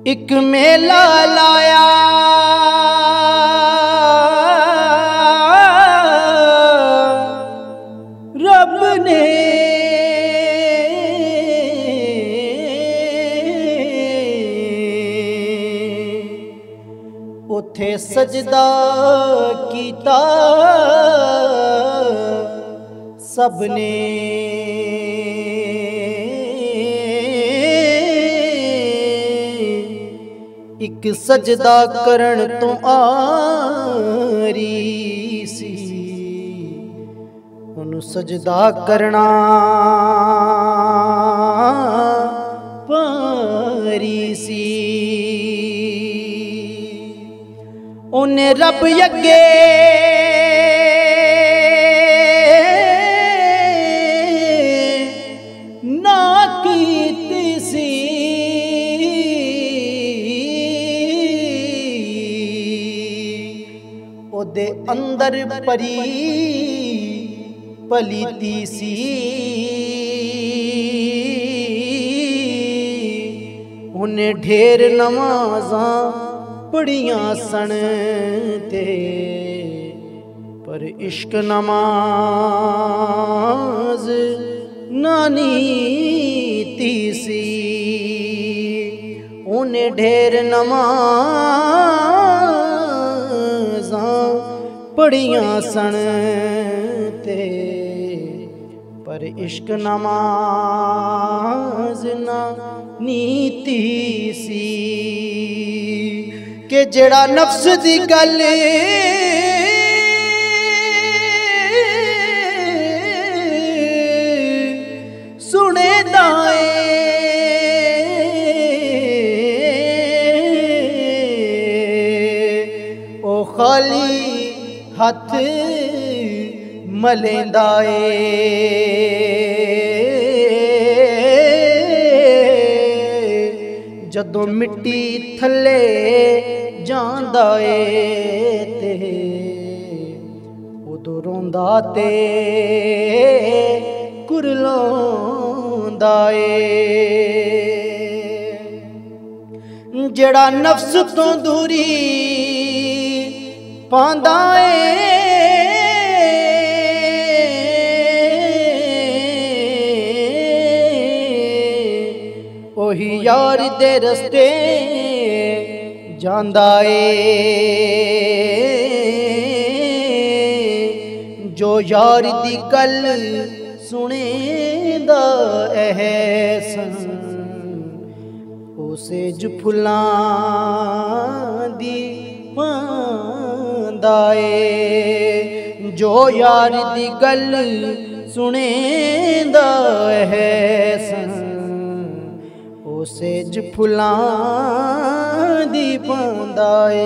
एक मेला लाया रब ने, उथे सजदा कीता सबने। एक सजदा करन तो आरी सी, उन्हूं सजदा करना पारी सी। उन्हें रब अगे ना कीती सी, ओदे अंदर परी पलीती सी। उन्हें ढेर नमाज़ां पढ़ियां सन ते, पर इश्क नमाज नानी तीसी। उन्हें ढेर नमाज़ां पढ़ियां सन ते, पर इश्क नमाज नानी तीसी। के जेड़ा नफ्स दी गल सुने दाए, ओ खाली हथ मलेंदा ए। जदों मिट्टी थले जांदा ए ते, उदों रोंदा ते कुरलांदा ए। जेड़ा नफ्स तो दूरी पांदा ए, ओही यार दे रस्ते जांदा ए। जो यार दी गल सुनेंदा एहसन, उसे फुलां दी पांदा ए। जो यार दी गल सुनेंदा एहसन, उसे फुलां दी पांदा ए।